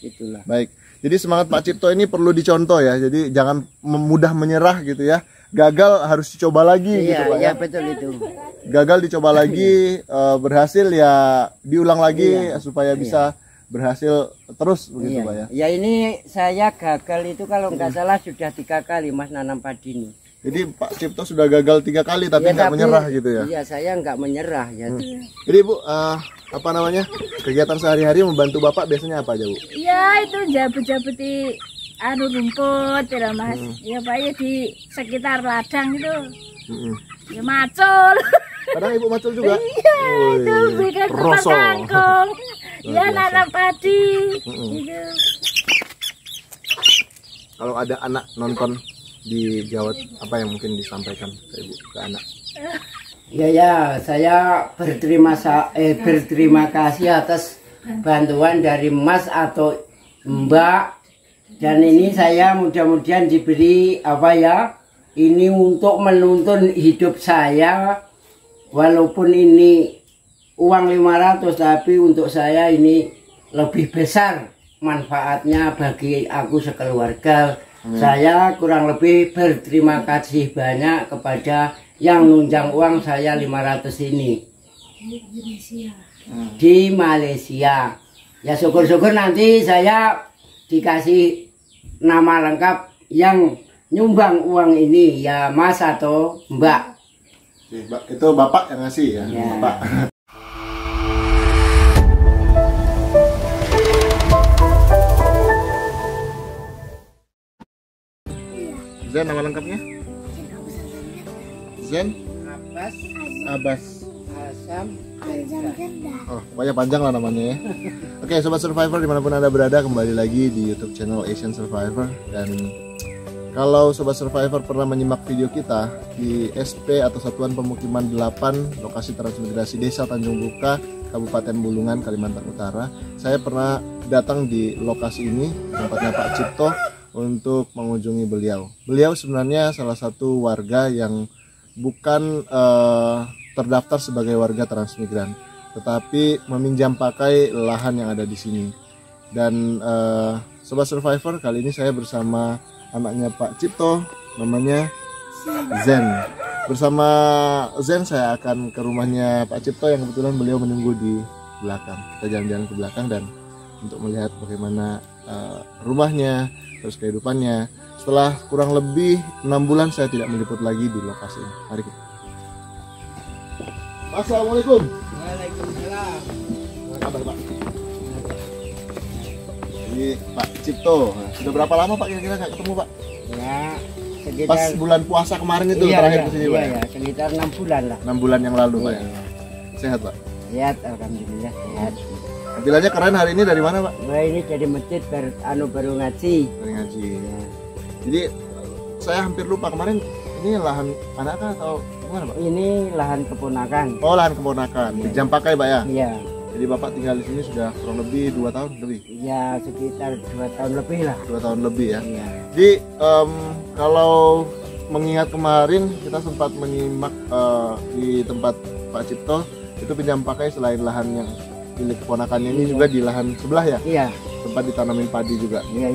Itulah. Baik. Jadi semangat Pak Cipto ini perlu dicontoh ya. Jadi jangan mudah menyerah gitu ya. Gagal harus dicoba lagi gitu Pak Iya ya. betul itu. Gagal dicoba lagi, berhasil ya diulang lagi supaya bisa berhasil terus begitu Pak ya. Ya ini saya gagal itu kalau nggak salah sudah 3 kali Mas nanam padi ini. Jadi Pak Cipto sudah gagal 3 kali tapi nggak menyerah gitu ya. Iya saya nggak menyerah ya. Jadi Bu, apa namanya, kegiatan sehari-hari membantu Bapak biasanya apa aja Bu? Ya itu jabut-jabuti rumput ya Mas. Ya Pak ya di sekitar ladang itu. Ya macul. Kadang Ibu macul juga? Iya itu bikin kupat kangkung. Ya nanam padi. Itu. Kalau ada anak nonton di Jawa, apa yang mungkin disampaikan ke Ibu, ke anak? Ya saya berterima kasih atas bantuan dari Mas atau Mbak, dan ini saya mudah-mudahan diberi ini untuk menuntun hidup saya, walaupun ini uang 500 tapi untuk saya ini lebih besar manfaatnya bagi aku sekeluarga. Saya kurang lebih berterima kasih banyak kepada yang nunjang uang saya 500 ini di Malaysia. Ya syukur-syukur nanti saya dikasih nama lengkap yang nyumbang uang ini, ya Mas atau Mbak. Itu Bapak yang ngasih ya, Bapak. Zen nama lengkapnya? Zen? Abbas. Oh, pokoknya panjang lah namanya ya. Oke, Sobat Survivor dimanapun Anda berada, kembali lagi di YouTube channel Asian Survivor. Dan kalau Sobat Survivor pernah menyimak video kita di SP atau Satuan Pemukiman 8 lokasi transmigrasi Desa Tanjung Buka, Kabupaten Bulungan, Kalimantan Utara, saya pernah datang di lokasi ini, tempatnya Pak Cipto, untuk mengunjungi beliau. Beliau sebenarnya salah satu warga yang bukan terdaftar sebagai warga transmigran, tetapi meminjam pakai lahan yang ada di sini. Dan Sobat Survivor, kali ini saya bersama anaknya Pak Cipto, namanya Zen. Bersama Zen saya akan ke rumahnya Pak Cipto yang kebetulan beliau menunggu di belakang. Kita jalan-jalan ke belakang dan untuk melihat bagaimana rumahnya, terus kehidupannya. Setelah kurang lebih 6 bulan saya tidak meliput lagi di lokasi ini. Mari kita. Assalamualaikum. Waalaikumsalam. Apa kabar Pak? Ini Pak Cipto. Sudah berapa lama Pak kira-kira nggak ketemu Pak? Ya sekitar Pas bulan puasa kemarin itu terakhir kesini Pak. Iya, sekitar 6 bulan lah. 6 bulan yang lalu Pak ya. Sehat Pak? Sehat, alhamdulillah sehat. Tampilannya keren hari ini dari mana Pak? Nah ini jadi masjid baru ngaji. Dari ngaji. Ya. Jadi saya hampir lupa kemarin, ini lahan anak atau gimana Pak? Ini lahan keponakan. Oh, lahan keponakan. Ya. Pinjam pakai Pak ya? Iya. Jadi Bapak tinggal di sini sudah kurang lebih 2 tahun lebih? Ya sekitar 2 tahun lebih lah. 2 tahun lebih ya? Iya. Jadi kalau mengingat kemarin kita sempat menyimak di tempat Pak Cipto, itu pinjam pakai selain lahan yang milik keponakannya ini juga di lahan sebelah ya? Iya. Tempat ditanamin padi juga. Iya,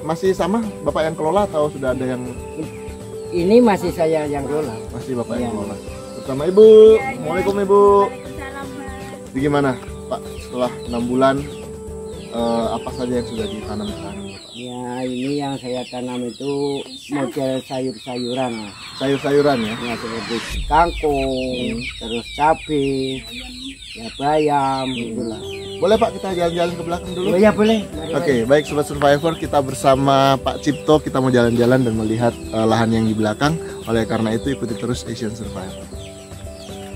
masih sama Bapak yang kelola atau sudah ada yang? Ini masih saya yang kelola. Masih Bapak Iya. yang kelola. Bersama Ibu. Assalamualaikum Ibu. Jadi gimana Pak setelah 6 bulan apa saja yang sudah ditanam sekarang? Ya ini yang saya tanam itu model sayur-sayuran. Sayur-sayuran ya? Ya seperti kangkung, terus cabai, ya bayam, itulah. Boleh Pak kita jalan-jalan ke belakang dulu? Oh ya boleh. Oke, baik Sobat Survivor, kita bersama Pak Cipto, kita mau jalan-jalan dan melihat lahan yang di belakang. Oleh karena itu ikuti terus Asian Survivor.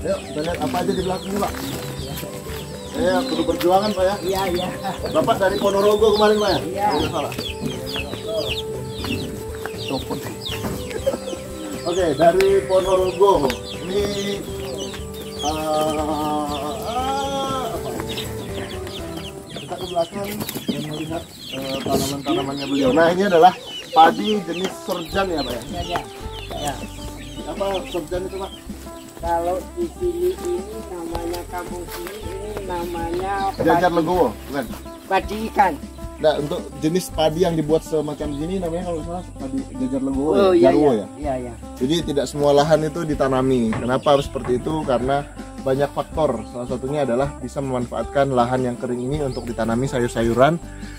Ayo kita lihat apa aja di belakang ini Pak. Saya perlu perjuangan Pak ya. Iya iya. Bapak dari Ponorogo kemarin Pak ya? Iya. Tidak salah. Copot. Oke, dari Ponorogo. Ini apa? Kita ke belakang dan melihat tanaman-tanamannya beliau. Nah, ini adalah padi jenis serjan ya Pak ya? Iya. Ya. Apa serjan itu Pak? Kalau di sini ini namanya kampung sini ini namanya Jajar Legowo, bukan? padi ikan. Nah, untuk jenis padi yang dibuat semacam ini namanya kalau salah padi jajar legowo, Oh ya? iya Jarwo iya. ya. Iya iya. Jadi tidak semua lahan itu ditanami. Kenapa harus seperti itu? Karena banyak faktor. Salah satunya adalah bisa memanfaatkan lahan yang kering ini untuk ditanami sayur-sayuran.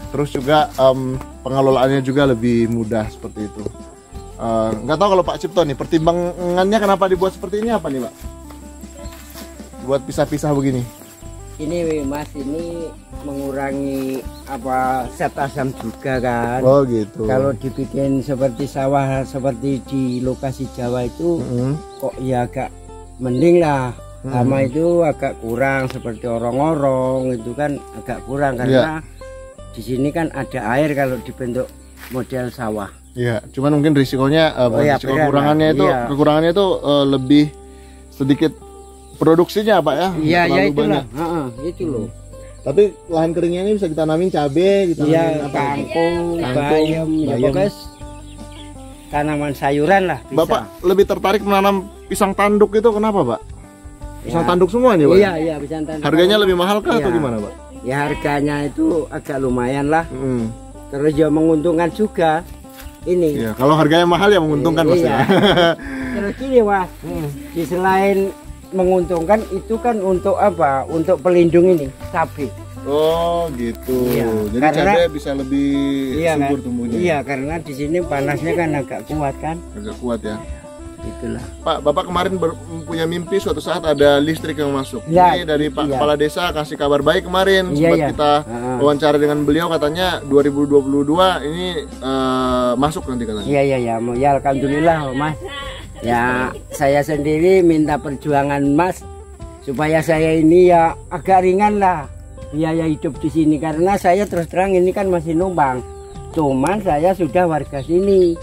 Terus juga pengelolaannya juga lebih mudah seperti itu. Nggak tahu kalau Pak Cipto nih, pertimbangannya kenapa dibuat seperti ini apa nih Pak? Buat pisah-pisah begini. Ini Mas, ini mengurangi apa zat asam juga kan. Oh gitu. Kalau dibikin seperti sawah seperti di lokasi Jawa itu kok ya agak mending lah. Sama itu agak kurang seperti orong-orong itu kan agak kurang karena di sini kan ada air kalau dibentuk model sawah. Iya, cuman mungkin risikonya risiko berat, kekurangannya itu iya. kekurangannya itu lebih sedikit produksinya Pak ya. Iya ya terlalu itulah. banyak. Itu loh. Tapi lahan keringnya ini bisa ditanamin cabai, ditanamin Iya, apa? kangkung, bayam, ya bayam. pokoknya tanaman sayuran lah bisa. Bapak lebih tertarik menanam pisang tanduk itu kenapa Pak? Pisang Ya. tanduk semua nih Pak? Iya, iya, bisa tanduk. Harganya lebih mahal kah atau Iya. gimana Pak? Ya harganya itu agak lumayan lah. Hmm. Terus ya menguntungkan juga. Ini. Iya, kalau harganya mahal ya menguntungkan Mas Iya. ya. Terus gini Mas, di selain menguntungkan itu kan untuk apa? Untuk pelindung ini cabai. Oh gitu. Iya, Jadi karena- cabai bisa lebih Iya kan? subur tumbuhnya. Iya, karena di sini panasnya kan agak kuat kan. Agak kuat ya. Itulah. Pak, Bapak kemarin punya mimpi suatu saat ada listrik yang masuk. Ya, Ini dari Pak iya. Kepala Desa kasih kabar baik kemarin. Iya, Sempat iya. kita Heeh. wawancara dengan beliau katanya 2022 ini masuk nanti katanya. Iya iya ya, ya alhamdulillah Mas. Ya saya sendiri minta perjuangan Mas supaya saya ini ya agak ringan lah biaya hidup di sini karena saya terus terang ini kan masih numpang. Cuman saya sudah warga sini,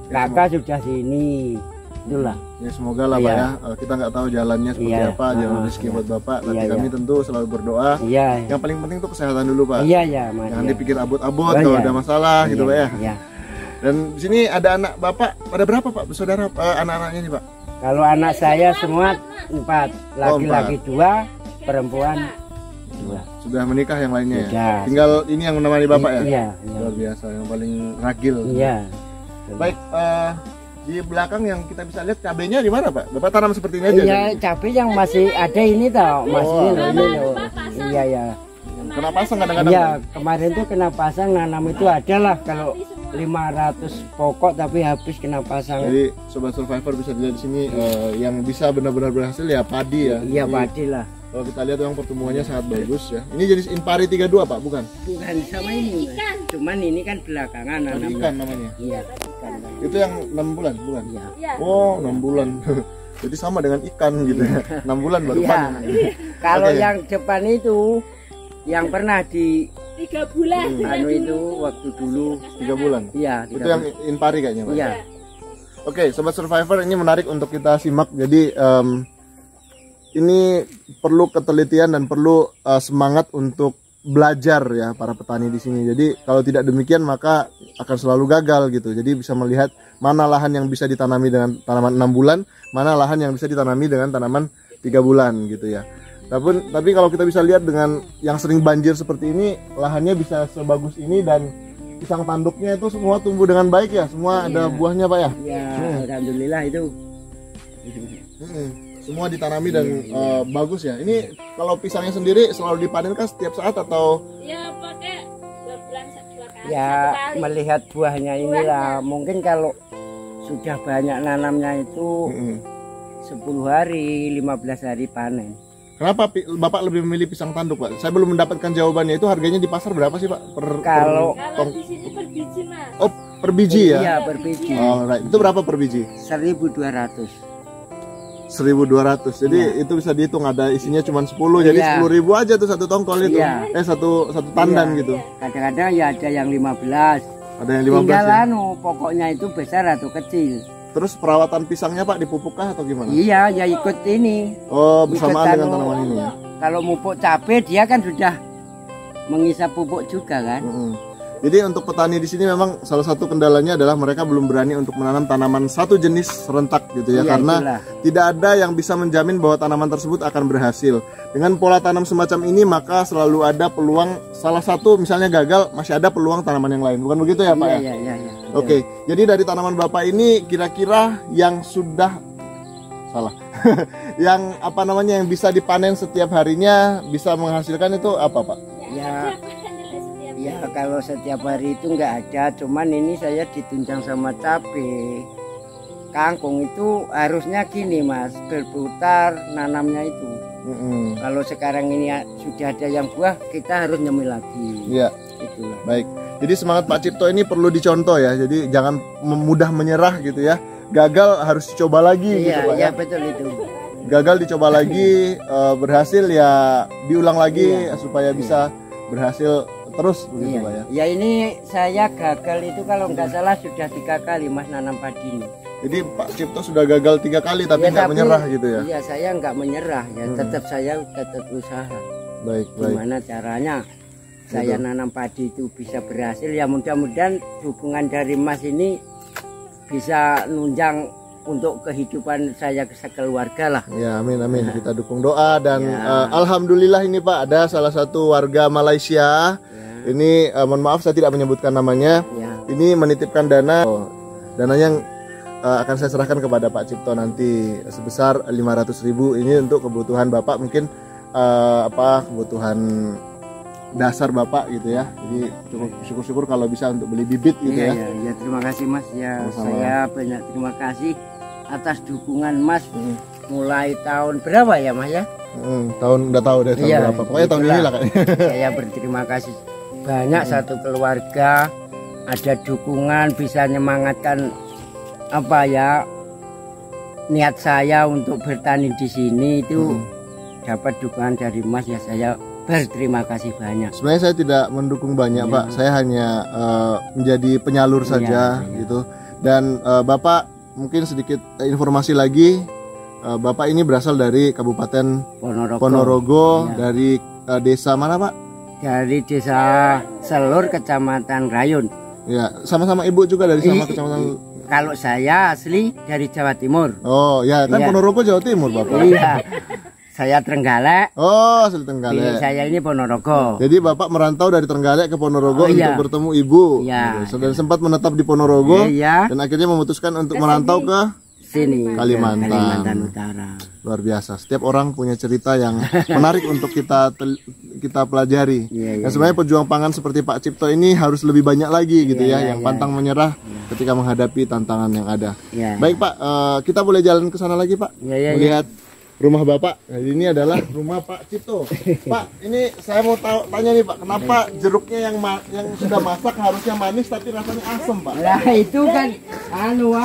kakak sudah sini, itulah. Ya semoga lah Pak Iya. ya. Kita nggak tahu jalannya seperti Iya. apa, jalan Heeh, rezeki iya. buat Bapak. Tapi Iya, kami iya. tentu selalu berdoa. Iya, Yang paling penting tuh kesehatan dulu Pak. iya ya Mas. Jangan iya. dipikir abot-abot Oh, kalau iya. ada masalah gitu Pak ya. Iya. Dan di sini ada anak Bapak, ada berapa Pak saudara anak-anaknya nih Pak? Kalau anak saya semua 4, laki-laki 2, perempuan 2. Sudah menikah yang lainnya ya? Sudah. Tinggal ini yang menemani Bapak ya? Iya, Luar biasa, yang paling ragil. iya. Baik, di belakang yang kita bisa lihat cabenya di mana Pak? Bapak tanam seperti ini aja? Iya, jadi? cabai yang masih ada ini tau, Mas Oh, ini loh. Iya ya. Kena pasang kadang-kadang Iya, Pak? kemarin tuh kena pasang nanam itu ada lah kalau 500 pokok tapi habis kena pasang. Jadi Sobat Survivor bisa dilihat di sini yang bisa benar-benar berhasil ya padi ya. Iya, Jadi, padi lah. kalau kita lihat memang pertumbuhannya sangat bagus ya. Ini jenis Impari 32 Pak, bukan? Bukan sama ini. Cuman ini kan belakangan Padi nanam. ikan namanya. Iya, ikan. Itu yang 6 bulan, bukan? Iya. Oh, 6 bulan. Jadi sama dengan ikan gitu ya. 6 bulan baru Iya. panen. Kalau Oke. yang depan itu yang pernah di 3 bulan. anu itu waktu dulu. 3 bulan. Iya, Itu yang Impari kayaknya Pak. Iya. Oke, Sobat Survivor, ini menarik untuk kita simak. Jadi ini perlu ketelitian dan perlu semangat untuk belajar ya para petani di sini. Jadi kalau tidak demikian maka akan selalu gagal gitu. Jadi bisa melihat mana lahan yang bisa ditanami dengan tanaman 6 bulan, mana lahan yang bisa ditanami dengan tanaman 3 bulan gitu ya. Tapi kalau kita bisa lihat dengan yang sering banjir seperti ini, lahannya bisa sebagus ini dan pisang tanduknya itu semua tumbuh dengan baik ya. Semua ada buahnya Pak ya. Ya, alhamdulillah itu. Semua ditanami dan bagus ya. Ini kalau pisangnya sendiri selalu dipanen kan setiap saat atau Ya pakai 2 bulan 2 kali. Ya melihat buahnya inilah mungkin kalau sudah banyak nanamnya itu 10 hari 15 hari panen. kenapa Bapak lebih memilih pisang tanduk Pak? Saya belum mendapatkan jawabannya. Itu harganya di pasar berapa sih Pak? Kalau Kalau di sini per biji Mas. Oh, per biji ya? Iya per biji Alright. Itu berapa per biji? 1.200. 1.200. Jadi itu bisa dihitung ada isinya cuma 10. Jadi Iya. 10.000 aja tuh satu tongkol itu. Iya. Satu tandan Iya. gitu. Kadang-kadang ya ada yang 15. Ada yang 15 Tinggal ya. anu pokoknya itu besar atau kecil. Terus perawatan pisangnya Pak dipupukkah atau gimana? Iya ya ikut ini. Oh, bersamaan Ikut dengan anu, tanaman ini ya. Kalau pupuk cabai dia kan sudah mengisap pupuk juga kan. Jadi untuk petani di sini memang salah satu kendalanya adalah mereka belum berani untuk menanam tanaman satu jenis serentak gitu ya, Iya, karena itulah. tidak ada yang bisa menjamin bahwa tanaman tersebut akan berhasil. Dengan pola tanam semacam ini maka selalu ada peluang salah satu misalnya gagal, masih ada peluang tanaman yang lain. Bukan begitu ya Pak ya? Iya. Oke, jadi dari tanaman Bapak ini kira-kira yang sudah salah, yang apa namanya yang bisa dipanen setiap harinya bisa menghasilkan itu apa Pak? Ya kalau setiap hari itu nggak ada, cuman ini saya ditunjang sama cabe. Kangkung itu harusnya gini Mas, berputar nanamnya itu. Kalau sekarang ini sudah ada yang buah, kita harus nyemil lagi. Iya. Itulah. Baik. Jadi semangat Pak Cipto ini perlu dicontoh ya. Jadi jangan mudah menyerah gitu ya. Gagal harus dicoba lagi gitu Pak ya. Iya betul itu. Gagal dicoba lagi, berhasil ya diulang lagi supaya bisa berhasil terus begitu Pak ya. Ya ini saya gagal itu kalau nggak salah sudah 3 kali Mas nanam padi ini. Jadi Pak Cipto sudah gagal 3 kali tapi nggak menyerah gitu ya. Iya saya nggak menyerah ya, saya tetap usaha. Baik. Gimana caranya saya nanam padi itu bisa berhasil ya, mudah-mudahan dukungan dari Mas ini bisa nunjang untuk kehidupan saya sekeluarga lah. Ya amin. Kita dukung doa dan alhamdulillah ini Pak ada salah satu warga Malaysia. Ini mohon maaf saya tidak menyebutkan namanya. Ini menitipkan dana. Dananya akan saya serahkan kepada Pak Cipto nanti sebesar 500.000. Ini untuk kebutuhan Bapak mungkin kebutuhan dasar Bapak gitu ya. Jadi cukup syukur-syukur kalau bisa untuk beli bibit gitu ya. Ya terima kasih Mas ya. Sama-sama. Saya banyak terima kasih atas dukungan Mas mulai tahun berapa ya Mas ya? Tahun udah tahu deh tahun berapa. Pokoknya tahun ini lah kayaknya. Saya berterima kasih banyak satu keluarga, ada dukungan bisa menyemangatkan niat saya untuk bertani di sini itu dapat dukungan dari Mas ya, saya berterima kasih banyak. Sebenarnya saya tidak mendukung banyak Pak, saya hanya menjadi penyalur saja gitu. Dan Bapak mungkin sedikit informasi lagi, Bapak ini berasal dari Kabupaten Ponorogo dari desa mana Pak? Dari desa Selur, Kecamatan Rayun. Ya, sama-sama ibu juga dari sama kecamatan. Kalau saya asli dari Jawa Timur. Oh ya, kan Ponorogo Jawa Timur Bapak. Iya. Saya Trenggalek. Oh, asli Trenggalek. Saya ini Ponorogo. Jadi Bapak merantau dari Trenggalek ke Ponorogo untuk bertemu ibu. Iya. Dan sempat menetap di Ponorogo. Iya. Dan akhirnya memutuskan untuk merantau ke sini, Kalimantan Utara. Luar biasa. Setiap orang punya cerita yang menarik untuk kita pelajari. Dan sebenarnya pejuang pangan seperti Pak Cipto ini harus lebih banyak lagi gitu yang pantang menyerah ketika menghadapi tantangan yang ada. Baik Pak, kita boleh jalan ke sana lagi Pak. Melihat rumah Bapak. Nah, ini adalah rumah Pak Cipto. Pak, ini saya mau tanya nih Pak, kenapa jeruknya yang sudah masak harusnya manis tapi rasanya asam Pak? Lah itu kan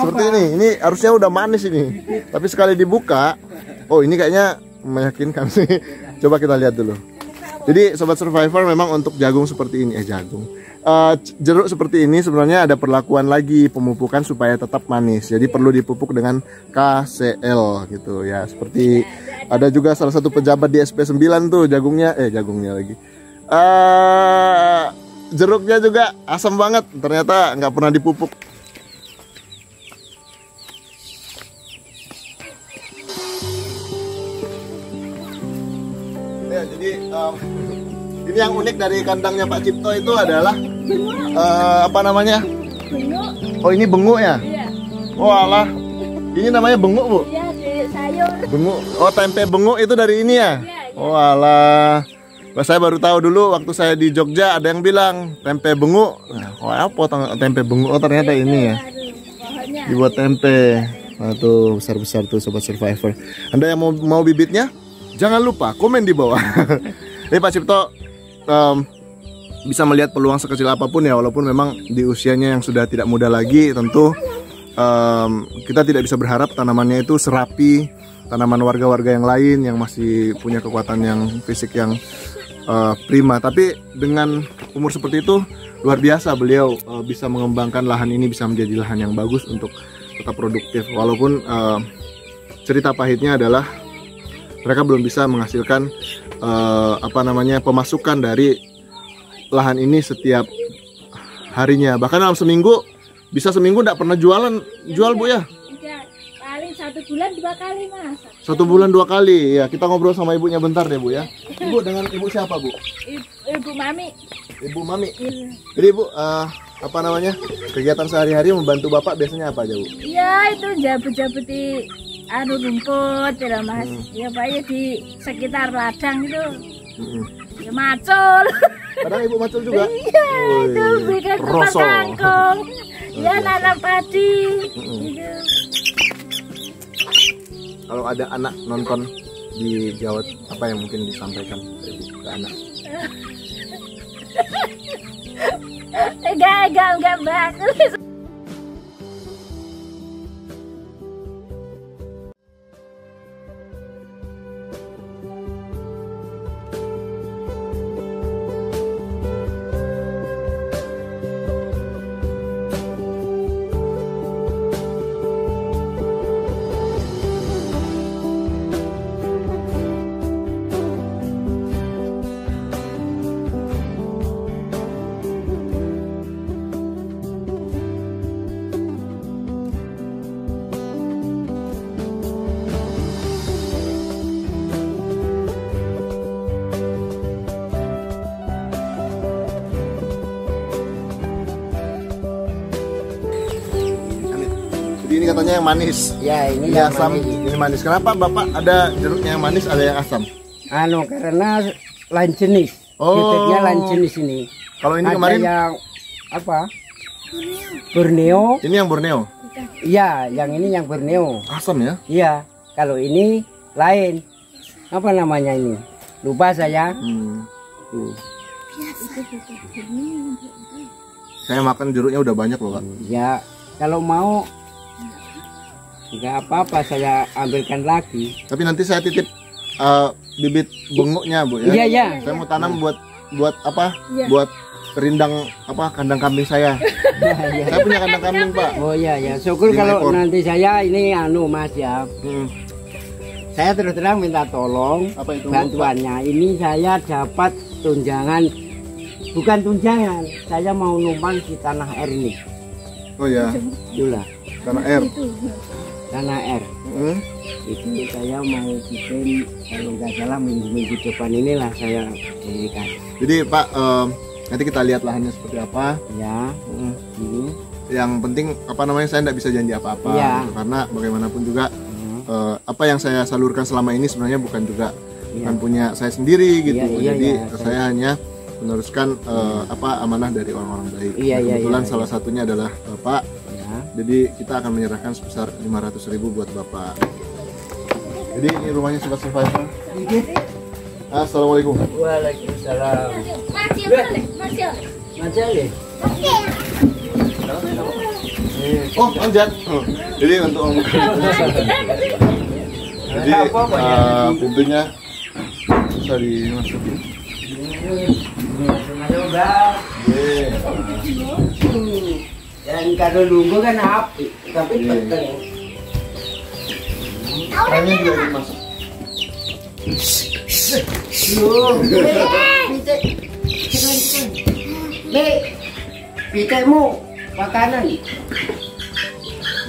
Seperti ini harusnya udah manis ini. Tapi sekali dibuka, oh ini kayaknya meyakinkan sih. Coba kita lihat dulu. Jadi Sobat Survivor memang untuk jagung seperti ini, jeruk seperti ini sebenarnya ada perlakuan lagi pemupukan supaya tetap manis. Jadi perlu dipupuk dengan KCL gitu ya. Seperti ada juga salah satu pejabat di SP9 tuh jagungnya lagi. Jeruknya juga asam banget. Ternyata nggak pernah dipupuk. Ya, jadi ini yang unik dari kandangnya Pak Cipto itu adalah apa namanya? Benguk. Oh ini benguk ya? Iya. Oh alah, ini namanya benguk Bu? Iya, di sayur. Benguk. Oh tempe benguk itu dari ini ya? Iya. Oh alah. Saya baru tahu dulu waktu saya di Jogja ada yang bilang tempe benguk. Oh apa tempe benguk? Oh ternyata ini ya. Pohonnya. Dibuat tempe. Nah tuh besar-besar tuh Sobat Survivor. Anda yang mau bibitnya? Jangan lupa komen di bawah. Jadi Pak Cipto bisa melihat peluang sekecil apapun ya, walaupun memang di usianya yang sudah tidak muda lagi, tentu kita tidak bisa berharap tanamannya itu serapi tanaman warga-warga yang lain yang masih punya kekuatan yang fisik yang prima. Tapi dengan umur seperti itu luar biasa beliau bisa mengembangkan lahan ini bisa menjadi lahan yang bagus untuk tetap produktif. Walaupun cerita pahitnya adalah mereka belum bisa menghasilkan pemasukan dari lahan ini setiap harinya. Bahkan dalam seminggu bisa seminggu nggak pernah jual Bu ya? Enggak, paling 1 bulan 2 kali Mas. 1 bulan 2 kali. Ya, kita ngobrol sama ibunya bentar deh Bu ya. Ibu dengan ibu siapa Bu? Ibu Mami. Ibu Mami. Iya. Jadi Bu, apa namanya, kegiatan sehari-hari membantu Bapak biasanya apa aja Bu? Iya, itu jabut-jabuti rumput ya Mas. Ya Pak ya di sekitar ladang itu. Ya macul. Kadang Ibu macul juga? Iya, itu bikin kupat kangkung. Ya nanam padi. Gitu. Kalau ada anak nonton di Jawa, apa yang mungkin disampaikan ke anak? Enggak bagus. Jadi ini katanya yang manis. Ya, ini Ini yang asam, manis. ini manis. Kenapa Bapak ada jeruknya yang manis, ada yang asam? Karena lain jenis. Oh. Bibitnya lain jenis ini. Kalau ini Ada kemarin, yang apa? Borneo. ini yang Borneo. Iya, yang ini yang Borneo. Asam ya? Iya, kalau ini lain. Apa namanya ini? Lupa saya. Tuh. Saya makan jeruknya udah banyak loh Kak. Ya, kalau mau nggak apa-apa, saya ambilkan lagi. Tapi nanti saya titip bibit benguknya Bu ya. Iya, iya. Saya mau tanam buat apa? Iya. Buat rindang apa, kandang kambing saya. Saya punya kandang kambing Pak. Oh iya ya, syukur 5 kalau ekor. nanti saya ini Mas ya. Hmm. Saya terus terang minta tolong Apa itu, Bu? bantuannya. Ini saya dapat tunjangan, bukan tunjangan, saya mau numpang di tanah air ini. Oh ya, Itulah, tanah air. tanah air. Itu saya mau bikin, kalau nggak salah minggu-minggu depan inilah saya dirikan. Jadi Pak, nanti kita lihat lahannya seperti apa. Ya, ini. Yang penting apa namanya, saya tidak bisa janji apa-apa. Iya. Gitu. Karena bagaimanapun juga apa yang saya salurkan selama ini sebenarnya bukan punya saya sendiri gitu. Iya, Jadi iya, saya hanya meneruskan apa amanah dari orang-orang baik. Iya, Nah, iya, kebetulan iya, salah satunya adalah Bapak. Ya. Jadi kita akan menyerahkan sebesar 500.000 buat Bapak. Jadi ini rumahnya Sobat Survivor. Assalamualaikum. Waalaikumsalam. Masih. Macam Oh, manjat. Jadi untuk jadi pintunya bisa dimasukin. Dan kalau nunggu kan api, tapi penting. Kerannya juga dimasuk. Pitemu makanan.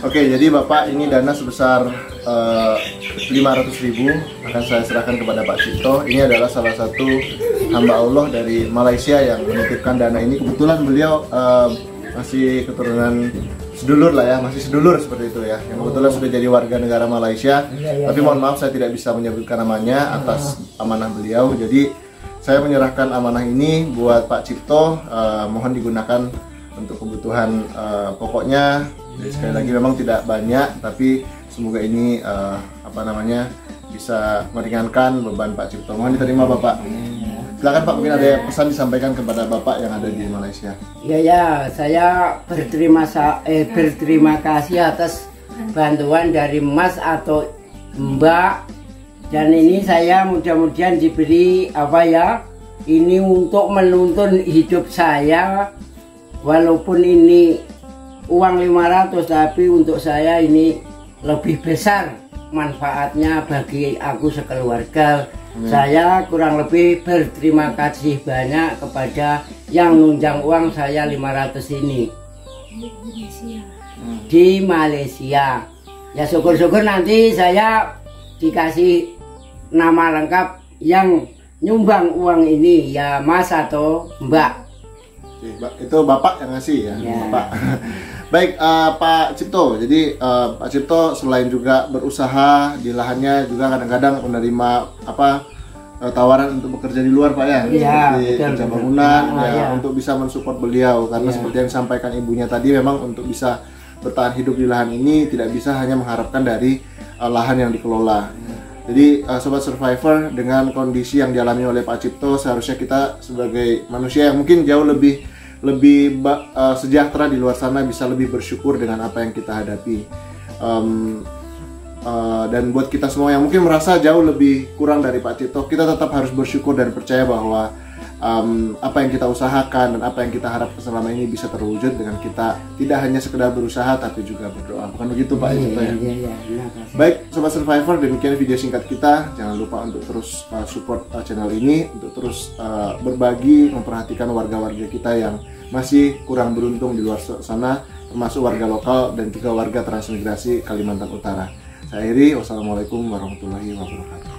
Oke, jadi Bapak ini dana sebesar 500.000 akan saya serahkan kepada Pak Cipto. Ini adalah salah satu hamba Allah dari Malaysia yang menitipkan dana ini. Kebetulan beliau masih keturunan sedulur lah ya, masih sedulur seperti itu ya. Yang kebetulan sudah jadi warga negara Malaysia. Tapi mohon maaf saya tidak bisa menyebutkan namanya atas amanah beliau. Jadi saya menyerahkan amanah ini buat Pak Cipto. Mohon digunakan untuk kebutuhan pokoknya. Jadi sekali lagi memang tidak banyak, tapi semoga ini apa namanya bisa meringankan beban Pak Cipto. Mohon diterima Bapak. Silakan Pak, mungkin ada pesan disampaikan kepada Bapak yang ada di Malaysia. Ya, saya berterima kasih atas bantuan dari Mas atau Mbak. Dan ini saya mudah-mudahan diberi ini untuk menuntun hidup saya. Walaupun ini uang 500, tapi untuk saya ini lebih besar manfaatnya bagi aku sekeluarga, Saya kurang lebih berterima kasih banyak kepada yang nunjang uang saya 500 ini di Malaysia. Ya syukur-syukur nanti saya dikasih nama lengkap yang nyumbang uang ini, ya Mas atau Mbak. Itu Bapak yang ngasih ya, ya. Bapak. Baik, Pak Cipto. Jadi Pak Cipto selain juga berusaha di lahannya, juga kadang-kadang menerima tawaran untuk bekerja di luar, Pak ya, di kerja bangunan, untuk bisa mensupport beliau. Karena seperti yang disampaikan ibunya tadi, memang untuk bisa bertahan hidup di lahan ini tidak bisa hanya mengharapkan dari lahan yang dikelola. Jadi Sobat Survivor, dengan kondisi yang dialami oleh Pak Cipto, seharusnya kita sebagai manusia yang mungkin jauh lebih sejahtera di luar sana bisa lebih bersyukur dengan apa yang kita hadapi. Dan buat kita semua yang mungkin merasa jauh lebih kurang dari Pak Cipto, kita tetap harus bersyukur dan percaya bahwa apa yang kita usahakan dan apa yang kita harapkan selama ini bisa terwujud dengan kita tidak hanya sekedar berusaha tapi juga berdoa. Bukan begitu Pak Cipto ya? Baik Sobat Survivor, demikian video singkat kita. Jangan lupa untuk terus support channel ini, untuk terus berbagi, memperhatikan warga-warga kita yang masih kurang beruntung di luar sana, termasuk warga lokal dan juga warga transmigrasi Kalimantan Utara. Saya akhiri, wassalamualaikum warahmatullahi wabarakatuh.